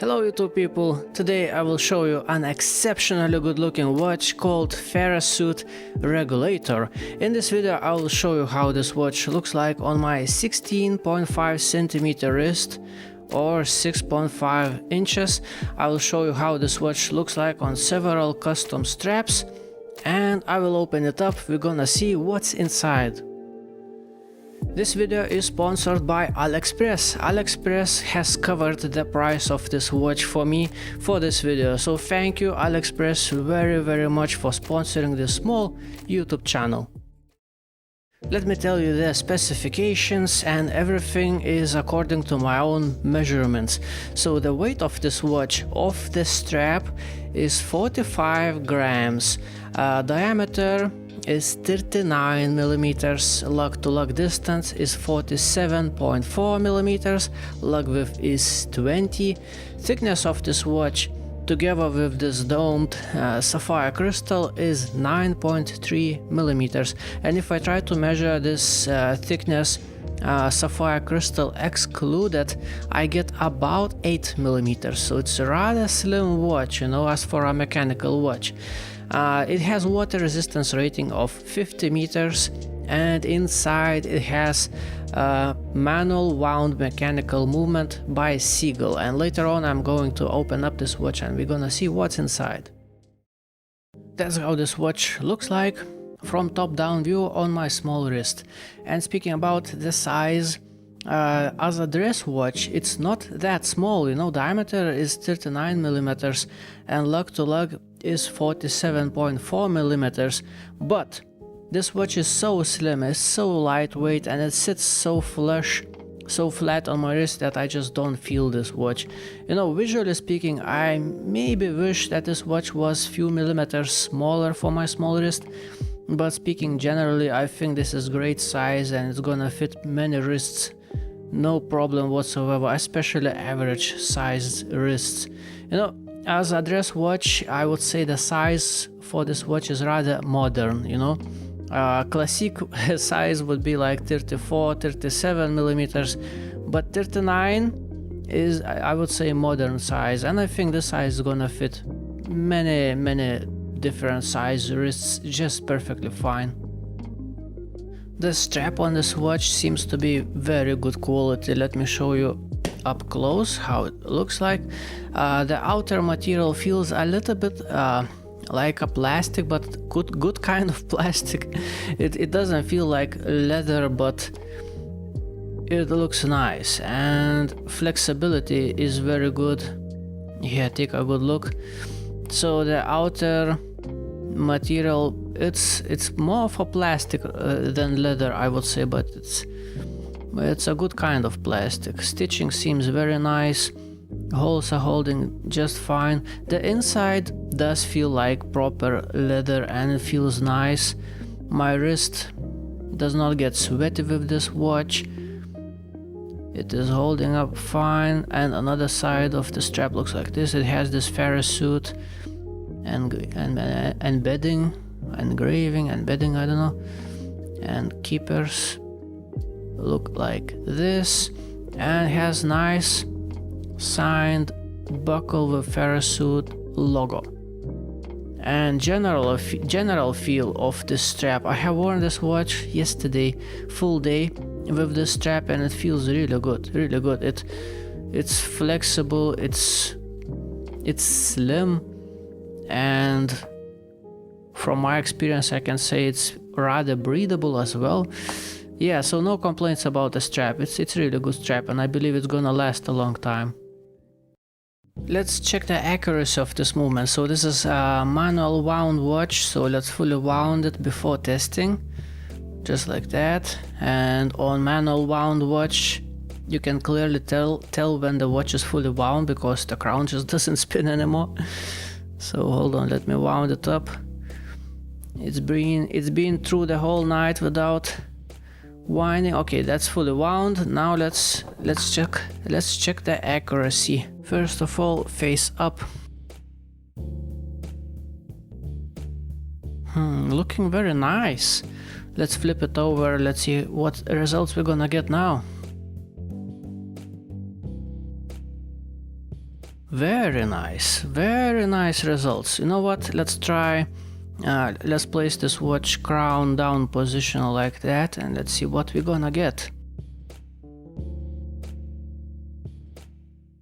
Hello YouTube people, today I will show you an exceptionally good looking watch called Farasute Regulateur. In this video I will show you how this watch looks like on my 16.5 cm wrist or 6.5 inches. I will show you how this watch looks like on several custom straps, and I will open it up. We're gonna see what's inside. This video is sponsored by AliExpress. AliExpress has covered the price of this watch for me for this video, so thank you AliExpress very much for sponsoring this small YouTube channel. Let me tell you the specifications, and everything is according to my own measurements. So the weight of this watch, of the strap, is 45 grams. Diameter is 39 millimeters, lug to lug distance is 47.4 millimeters, lug width is 20. Thickness of this watch together with this domed sapphire crystal is 9.3 millimeters, and if I try to measure this thickness, sapphire crystal excluded, I get about 8 millimeters, so it's a rather slim watch, you know, as for a mechanical watch. It has water resistance rating of 50 meters, and inside it has manual wound mechanical movement by Seagull, and later on I'm going to open up this watch and we're gonna see what's inside. That's how this watch looks like from top down view on my small wrist. And speaking about the size, as a dress watch it's not that small, you know, diameter is 39 millimeters and lug to lug is 47.4 millimeters, but this watch is so slim, it's so lightweight, and it sits so flush, so flat on my wrist that I just don't feel this watch. You know, visually speaking, I maybe wish that this watch was few millimeters smaller for my small wrist, but speaking generally, I think this is great size and it's gonna fit many wrists, no problem whatsoever, especially average sized wrists. You know, as a dress watch, I would say the size for this watch is rather modern, you know. Classic size would be like 34, 37 millimeters, but 39 is, I would say, modern size, and I think this size is gonna fit many different size wrists just perfectly fine. The strap on this watch seems to be very good quality. Let me show you up close how it looks like. The outer material feels a little bit like a plastic, but good kind of plastic. It doesn't feel like leather, but it looks nice, and flexibility is very good. Yeah, take a good look. So the outer material, it's more of a plastic than leather, I would say, but it's a good kind of plastic. Stitching seems very nice. Holes are holding just fine. The inside does feel like proper leather and it feels nice. My wrist does not get sweaty with this watch. It is holding up fine, and another side of the strap looks like this. It has this Farasute and embedding, engraving, embedding, I don't know, and keepers look like this, and has nice signed buckle with Farasute logo. And general feel of this strap, I have worn this watch yesterday full day with this strap and it feels really good. It's flexible, it's slim, and from my experience I can say it's rather breathable as well. Yeah, so no complaints about the strap. It's really good strap, and I believe it's gonna last a long time. Let's check the accuracy of this movement. So this is a manual wound watch, so let's fully wound it before testing, just like that. And on manual wound watch you can clearly tell when the watch is fully wound, because the crown just doesn't spin anymore. So hold on, let me wound it up. It's been through the whole night without winding. Okay, that's fully wound. Now let's check the accuracy. First of all, face up. Looking very nice. Let's flip it over. Let's see what results we're gonna get now. Very nice results. You know what, let's try, let's place this watch crown down position like that, and let's see what we're gonna get.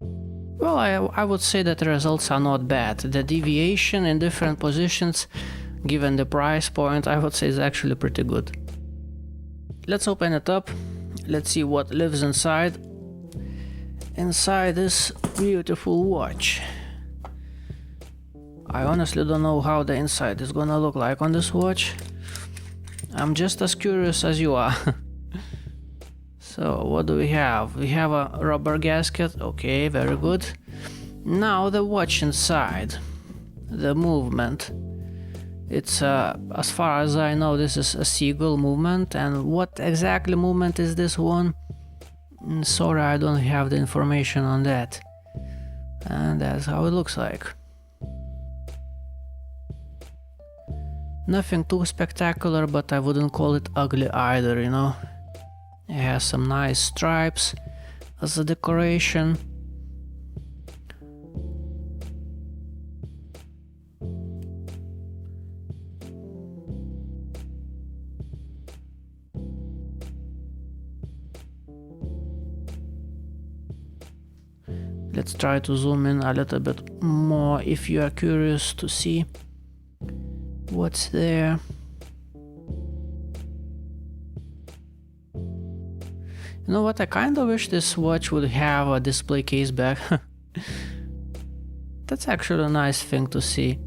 Well, I would say that the results are not bad. The deviation in different positions, given the price point, I would say is actually pretty good. Let's open it up. Let's see what lives inside this beautiful watch. I honestly don't know how the inside is gonna look like on this watch. I'm just as curious as you are. So what do we have? We have a rubber gasket. Okay, very good. Now the watch inside. The movement. It's as far as I know, this is a Seagull movement. And what exactly movement is this one? Sorry, I don't have the information on that. And that's how it looks like. Nothing too spectacular, but I wouldn't call it ugly either, you know. It has some nice stripes as a decoration. Let's try to zoom in a little bit more if you are curious to see what's there. You know what, I kind of wish this watch would have a display case back. That's actually a nice thing to see.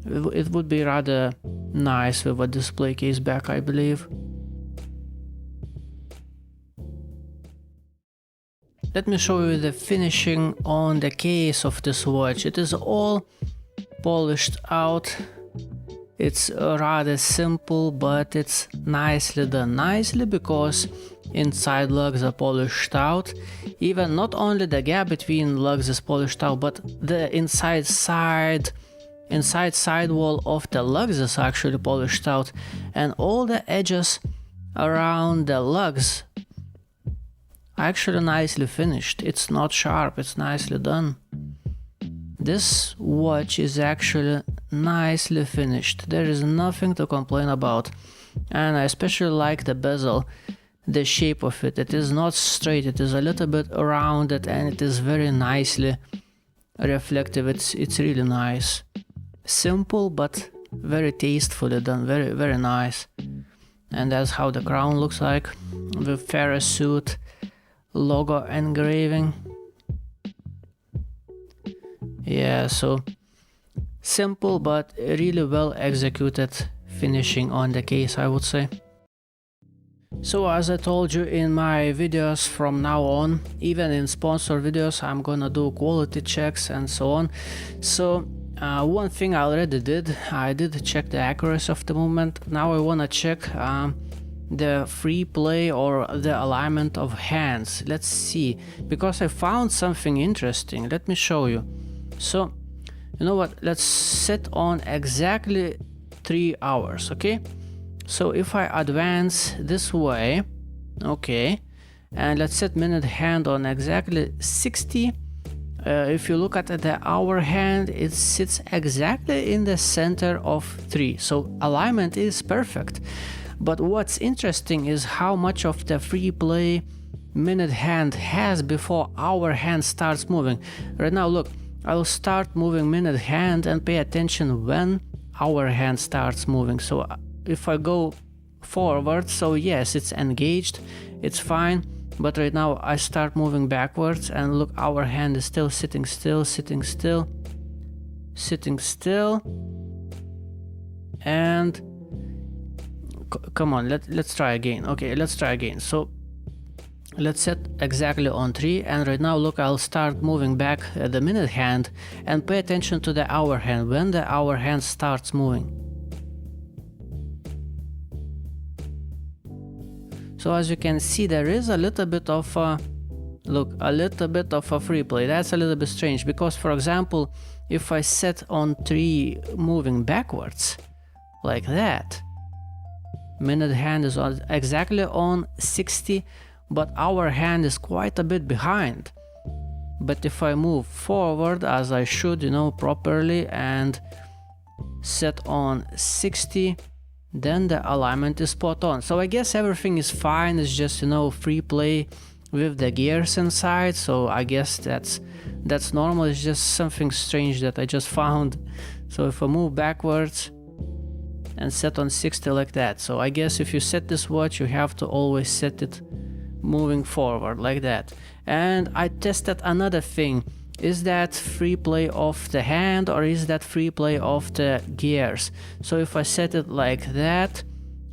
It would be rather nice with a display case back, I believe. Let me show you the finishing on the case of this watch. It is all polished out. It's rather simple, but it's nicely done. Nicely because inside lugs are polished out. Even not only the gap between lugs is polished out, but the inside sidewall of the lugs is actually polished out, and all the edges around the lugs are actually nicely finished. It's not sharp, it's nicely done. This watch is actually nicely finished. There is nothing to complain about, and I especially like the bezel. The shape of it. It is not straight, it is a little bit rounded, and it is very nicely reflective. It's really nice. Simple but very tastefully done, very nice. And that's how the crown looks like, with Farasute logo engraving. Yeah, so simple but really well executed finishing on the case, I would say. So as I told you in my videos, from now on, even in sponsor videos, I'm gonna do quality checks and so on. So one thing I already did, I did check the accuracy of the movement. Now I wanna check the free play or the alignment of hands. Let's see, because I found something interesting. Let me show you. So you know what, let's set on exactly 3 hours, okay? So if I advance this way, okay, and let's set minute hand on exactly 60. If you look at the hour hand, it sits exactly in the center of 3. So alignment is perfect. But what's interesting is how much of the free play minute hand has before hour hand starts moving. Right now, look, I'll start moving minute hand and pay attention when hour hand starts moving. So if I go forward, so yes, it's engaged, it's fine, but right now I start moving backwards, and look, our hand is still sitting still, and come on, let's try again. Okay, let's try again. So let's set exactly on 3, and right now look, I'll start moving back the minute hand, and pay attention to the hour hand when the hour hand starts moving. So as you can see, there is a little bit of a free play. That's a little bit strange, because for example, if I set on 3 moving backwards like that, minute hand is exactly on 60, but our hand is quite a bit behind. but if I move forward as I should, you know, properly, and set on 60, then the alignment is spot on. So I guess everything is fine. It's just, you know, free play with the gears inside. So I guess that's normal. It's just something strange that I just found. So if I move backwards and set on 60 like that, so I guess if you set this watch, you have to always set it moving forward like that. And I tested another thing. Is that free play of the hand, or is that free play of the gears? So if I set it like that,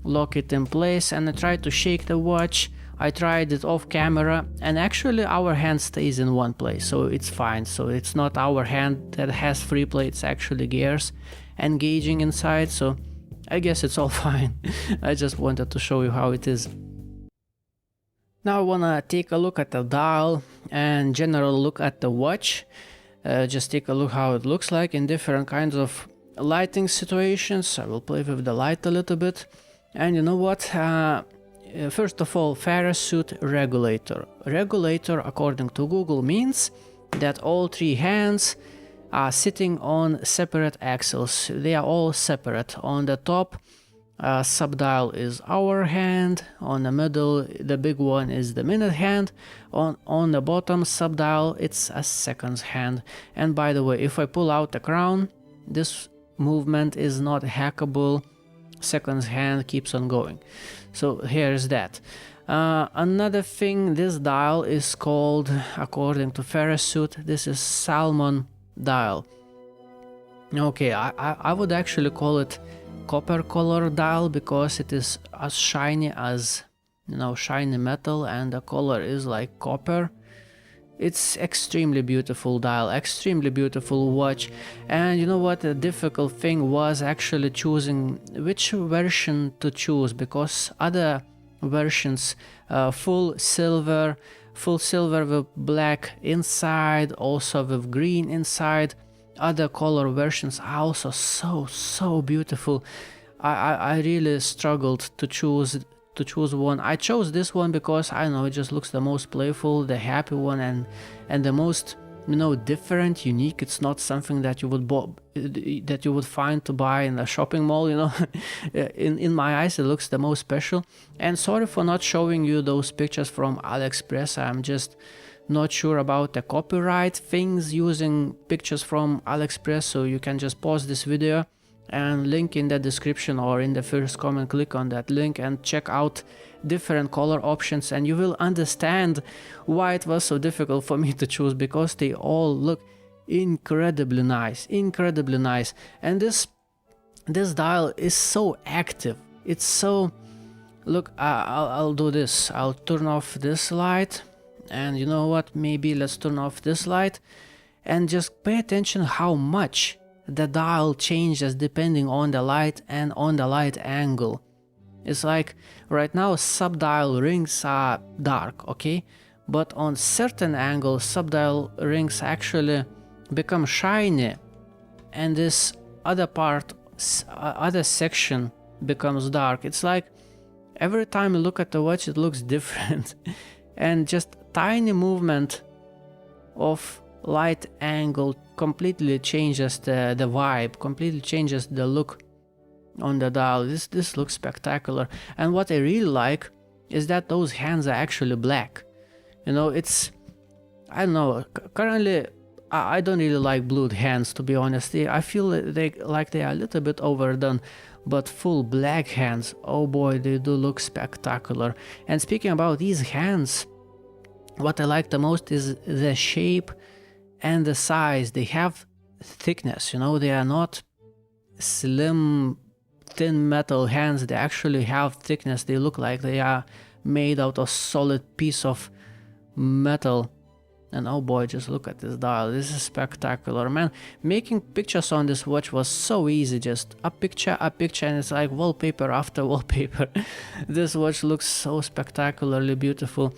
lock it in place, and I try to shake the watch, I tried it off camera, and actually our hand stays in one place, so it's fine. So it's not our hand that has free play, it's actually gears engaging inside, so I guess it's all fine. I just wanted to show you how it is. Now I wanna take a look at the dial and general look at the watch. Just take a look how it looks like in different kinds of lighting situations. I will play with the light a little bit. And you know what? First of all, Farasute Regulator. Regulator, according to Google, means that all three hands are sitting on separate axles. They are all separate. On the top, subdial is our hand, on the middle the big one is the minute hand, on the bottom subdial it's a seconds hand. And by the way, if I pull out the crown, this movement is not hackable, seconds hand keeps on going. So here's that. Another thing, this dial is called, according to Farasute, this is Salmon dial. Okay, I would actually call it copper color dial because it is as shiny as, you know, shiny metal, and the color is like copper. It's extremely beautiful dial, extremely beautiful watch. And you know what, the difficult thing was actually choosing which version to choose, because other versions, full silver with black inside, also with green inside, other color versions are also so beautiful. I really struggled to choose one. I chose this one because I don't know, it just looks the most playful, the happy one, and the most, you know, different, unique. It's not something that you would find to buy in a shopping mall, you know. in my eyes it looks the most special. And sorry for not showing you those pictures from AliExpress. I'm just not sure about the copyright things using pictures from AliExpress, so you can just pause this video and link in the description or in the first comment, click on that link and check out different color options, and you will understand why it was so difficult for me to choose, because they all look incredibly nice. And this dial is so active. It's so, look, I'll do this. I'll turn off this light. And you know what, maybe let's turn off this light and just pay attention how much the dial changes depending on the light and on the light angle. It's like right now subdial rings are dark, okay, but on certain angles subdial rings actually become shiny, and this other part, other section becomes dark. It's like every time you look at the watch it looks different. And just tiny movement of light angle completely changes the vibe, completely changes the look on the dial. This looks spectacular. And what I really like is that those hands are actually black. You know, it's, I don't know, currently I don't really like blued hands, to be honest. I feel they are a little bit overdone, but full black hands, oh boy, they do look spectacular. And speaking about these hands, what I like the most is the shape and the size. They have thickness, you know, they are not slim, thin metal hands. They actually have thickness. They look like they are made out of solid piece of metal. And oh boy, just look at this dial. This is spectacular, man. Making pictures on this watch was so easy. Just a picture, and it's like wallpaper after wallpaper. This watch looks so spectacularly beautiful.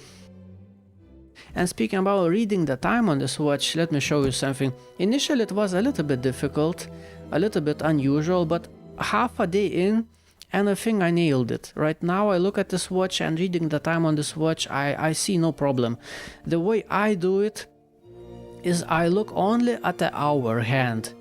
And speaking about reading the time on this watch, let me show you something. Initially it was a little bit difficult, a little bit unusual, but half a day in, and I think I nailed it. Right now I look at this watch and reading the time on this watch, I see no problem. The way I do it is I look only at the hour hand,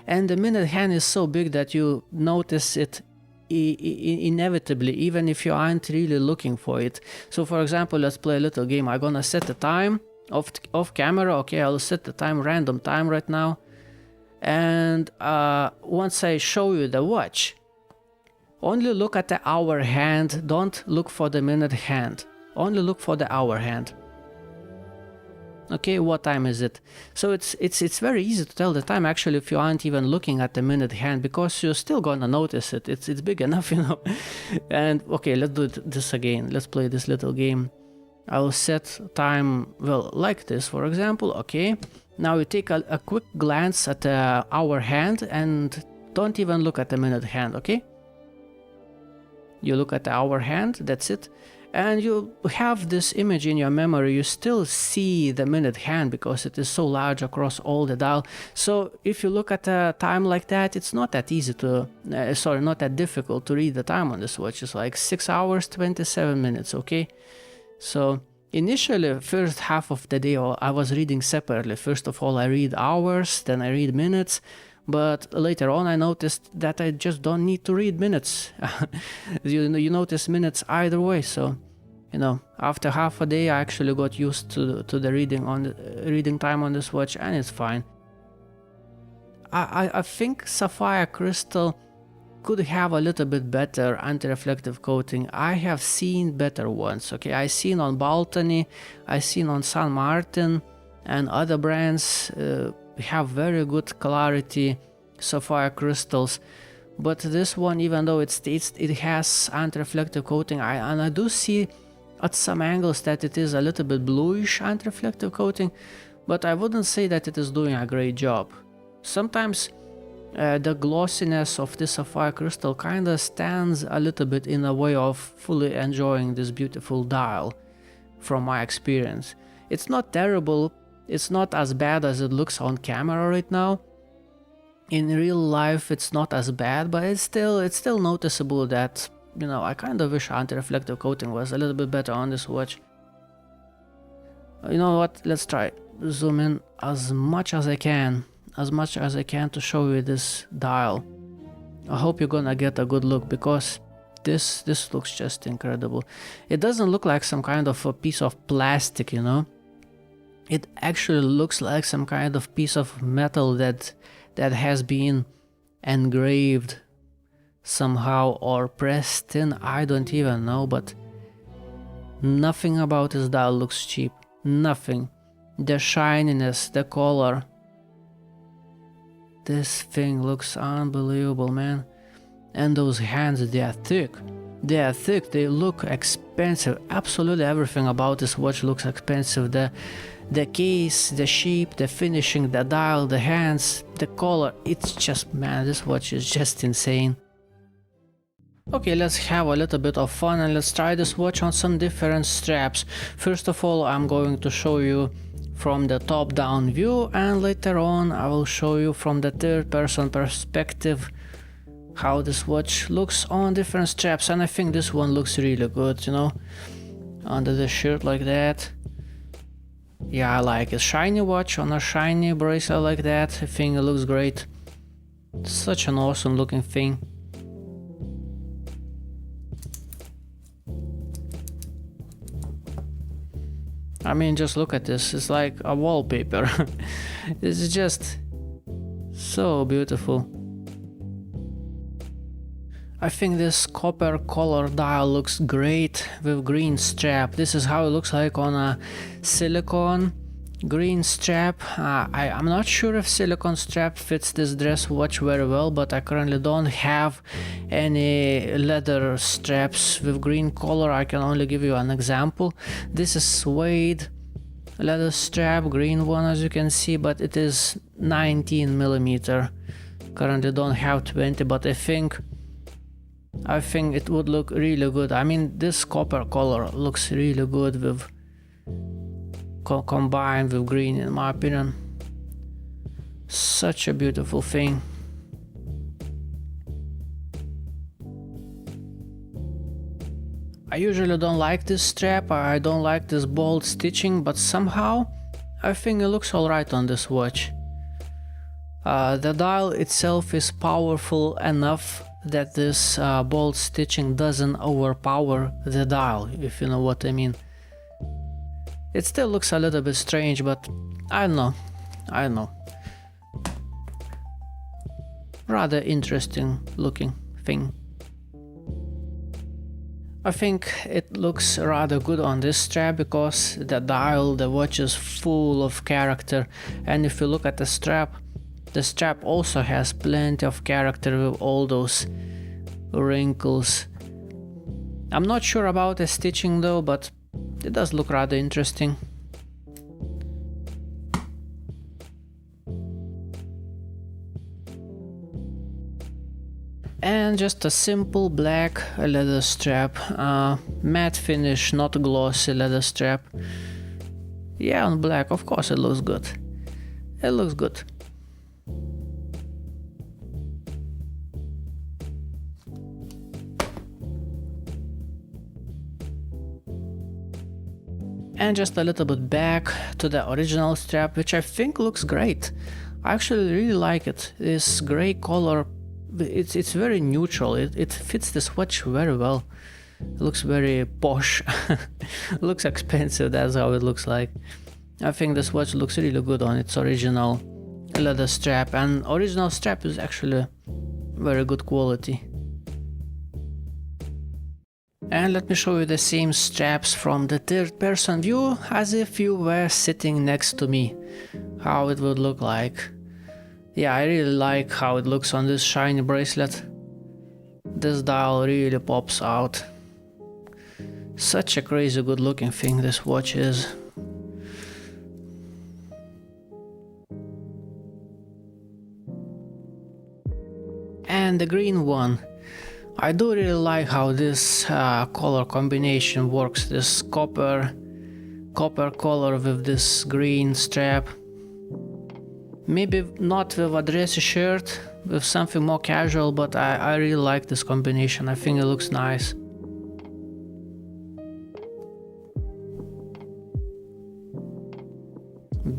and the minute hand is so big that you notice it inevitably, even if you aren't really looking for it. So for example, let's play a little game. I'm gonna set the time off camera. Okay, I'll set the time, random time right now, and once I show you the watch, only look at the hour hand, don't look for the minute hand, only look for the hour hand. Okay, what time is it? So it's very easy to tell the time actually if you aren't even looking at the minute hand, because you're still gonna notice it. It's big enough, you know. And okay, let's do this again. Let's play this little game. I'll set time, well, like this, for example. Okay, now you take a quick glance at the hour hand and don't even look at the minute hand. Okay, you look at the hour hand, that's it. And you have this image in your memory. You still see the minute hand because it is so large across all the dial. So if you look at a time like that, it's not that easy to, not that difficult to read the time on this watch. It's like 6 hours, 27 minutes, okay? So initially, first half of the day, I was reading separately. First of all, I read hours, then I read minutes. But later on I noticed that I just don't need to read minutes. you notice minutes either way, so you know, after half a day I actually got used to the reading time on this watch, and it's fine. I think Sapphire crystal could have a little bit better anti-reflective coating. I have seen better ones, okay? I seen on Baltony, I seen on San Martin and other brands have very good clarity sapphire crystals, but this one, even though it states it has anti-reflective coating, I do see at some angles that it is a little bit bluish anti-reflective coating, but I wouldn't say that it is doing a great job. Sometimes the glossiness of this sapphire crystal kinda stands a little bit in the way of fully enjoying this beautiful dial, from my experience. It's not terrible. It's not as bad as it looks on camera right now. In real life it's not as bad, but it's still noticeable that, you know, I kind of wish anti-reflective coating was a little bit better on this watch. You know what, let's try zoom in as much as I can to show you this dial. I hope you're gonna get a good look, because this looks just incredible. It doesn't look like some kind of a piece of plastic, you know. It actually looks like some kind of piece of metal that has been engraved somehow or pressed in. I don't even know, but nothing about this dial looks cheap. Nothing. The shininess, the color. This thing looks unbelievable, man. And those hands, they are thick. They are thick, they look expensive. Absolutely everything about this watch looks expensive. The case, the shape, the finishing, the dial, the hands, the color. It's just, man, this watch is just insane. Okay, let's have a little bit of fun and let's try this watch on some different straps. First of all, I'm going to show you from the top-down view, and later on I will show you from the third-person perspective how this watch looks on different straps. And I think this one looks really good, you know, under the shirt like that. Yeah, I like it. Shiny watch on a shiny bracelet like that. I think it looks great. Such an awesome looking thing. I mean, just look at this. It's like a wallpaper. It's just so beautiful. I think this copper color dial looks great with green strap. This is how it looks like on a silicone green strap. I'm not sure if silicone strap fits this dress watch very well, but I currently don't have any leather straps with green color. I can only give you an example. This is suede leather strap, green one as you can see, but it is 19mm. Currently don't have 20, but I think it would look really good. I mean, this copper color looks really good with combined with green, in my opinion. Such a beautiful thing. I usually don't like this strap, I don't like this bold stitching, but somehow I think it looks alright on this watch. The dial itself is powerful enough that this bolt stitching doesn't overpower the dial, if you know what I mean. It still looks a little bit strange, but I don't know. Rather interesting looking thing. I think it looks rather good on this strap because the watch is full of character, and if you look at the strap also has plenty of character with all those wrinkles. I'm not sure about the stitching though, but it does look rather interesting. And just a simple black leather strap, matte finish, not glossy leather strap. Yeah, on black, of course it looks good. It looks good. And just a little bit back to the original strap, which I think looks great. I actually really like it. This gray color, it's very neutral. It fits this watch very well. It looks very posh. Looks expensive, that's how it looks like. I think this watch looks really good on its original leather strap, and original strap is actually very good quality. And let me show you the same straps from the third person view, as if you were sitting next to me, how it would look like. Yeah, I really like how it looks on this shiny bracelet. This dial really pops out. Such a crazy good looking thing this watch is. And the green one. I do really like how this color combination works. This copper color with this green strap. Maybe not with a dressy shirt, with something more casual, but I really like this combination. I think it looks nice.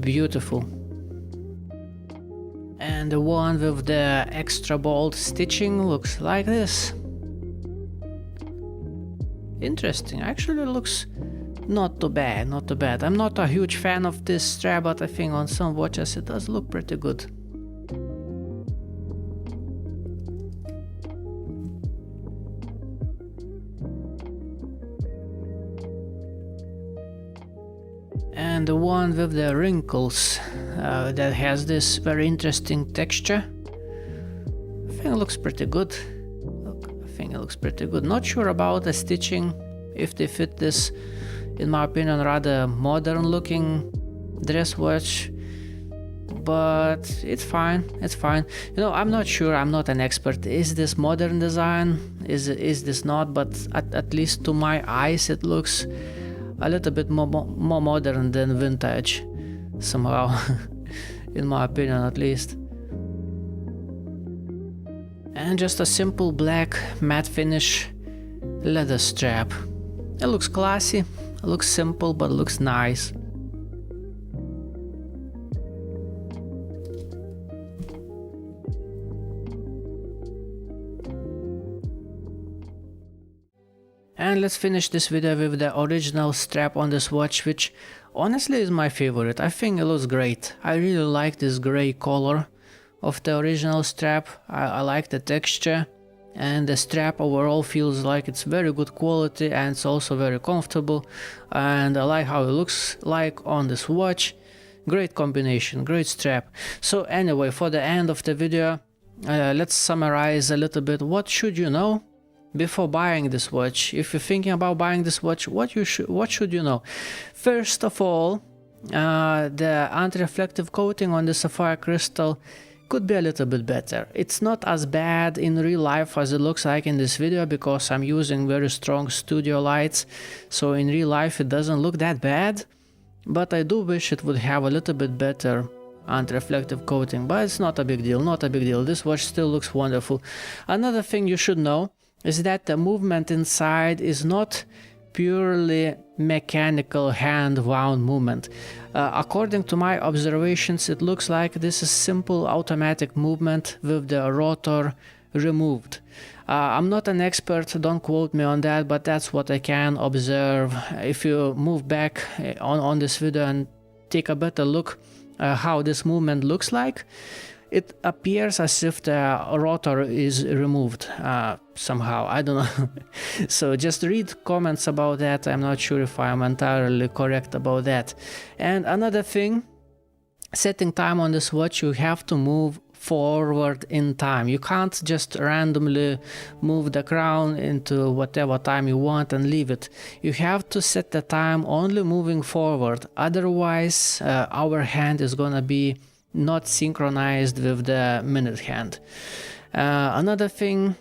Beautiful. And the one with the extra bolt stitching looks like this. Interesting, actually looks not too bad, not too bad. I'm not a huge fan of this strap, but I think on some watches it does look pretty good. And the one with the wrinkles that has this very interesting texture, I think it looks pretty good. I think it looks pretty good. Not sure about the stitching, if they fit this, in my opinion, rather modern looking dress watch, but it's fine, it's fine. You know, I'm not sure, I'm not an expert. Is this modern design? Is this not? But at least to my eyes it looks a little bit more modern than vintage, somehow, in my opinion at least. And just a simple black matte finish leather strap. It looks classy, it looks simple, but it looks nice. And let's finish this video with the original strap on this watch, which honestly is my favorite. I think it looks great. I really like this gray color of the original strap. I like the texture, and the strap overall feels like it's very good quality, and it's also very comfortable, and I like how it looks like on this watch. Great combination, great strap. So anyway, for the end of the video, let's summarize a little bit what should you know before buying this watch. If you're thinking about buying this watch, what should you know? First of all, the anti-reflective coating on the sapphire crystal could be a little bit better. It's not as bad in real life as it looks like in this video, because I'm using very strong studio lights, so in real life it doesn't look that bad, but I do wish it would have a little bit better anti-reflective coating, but it's not a big deal, not a big deal. This watch still looks wonderful. Another thing you should know is that the movement inside is not purely mechanical hand wound movement. According to my observations, it looks like this is simple automatic movement with the rotor removed. I'm not an expert, don't quote me on that, but that's what I can observe. If you move back on this video and take a better look how this movement looks like, it appears as if the rotor is removed somehow, I don't know. So just read comments about that. I'm not sure if I'm entirely correct about that. And another thing, setting time on this watch, you have to move forward in time. You can't just randomly move the crown into whatever time you want and leave it. You have to set the time only moving forward, otherwise our hand is gonna be not synchronized with the minute hand. Another thing,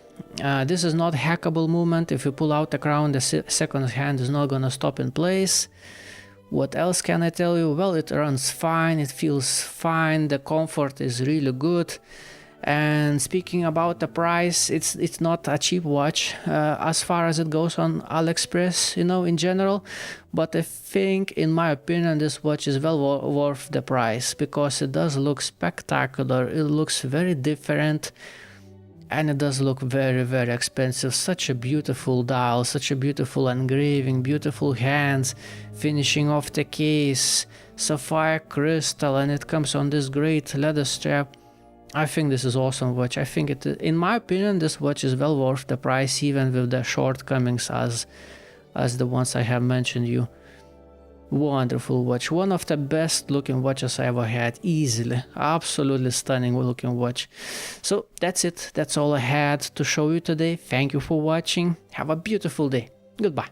this is not hackable movement. If you pull out the crown, the second hand is not gonna stop in place. What else can I tell you? Well, it runs fine, it feels fine, the comfort is really good. And speaking about the price, it's not a cheap watch as far as it goes on AliExpress, you know, in general. But I think, in my opinion, this watch is well worth the price, because it does look spectacular, it looks very different, and it does look very, very expensive. Such a beautiful dial, such a beautiful engraving, beautiful hands, finishing off the case, sapphire crystal, and it comes on this great leather strap. I think this is awesome watch. I think it, in my opinion, this watch is well worth the price, even with the shortcomings as the ones I have mentioned you. Wonderful watch, one of the best looking watches I ever had, easily, absolutely stunning looking watch. So that's it, that's all I had to show you today. Thank you for watching, have a beautiful day, goodbye.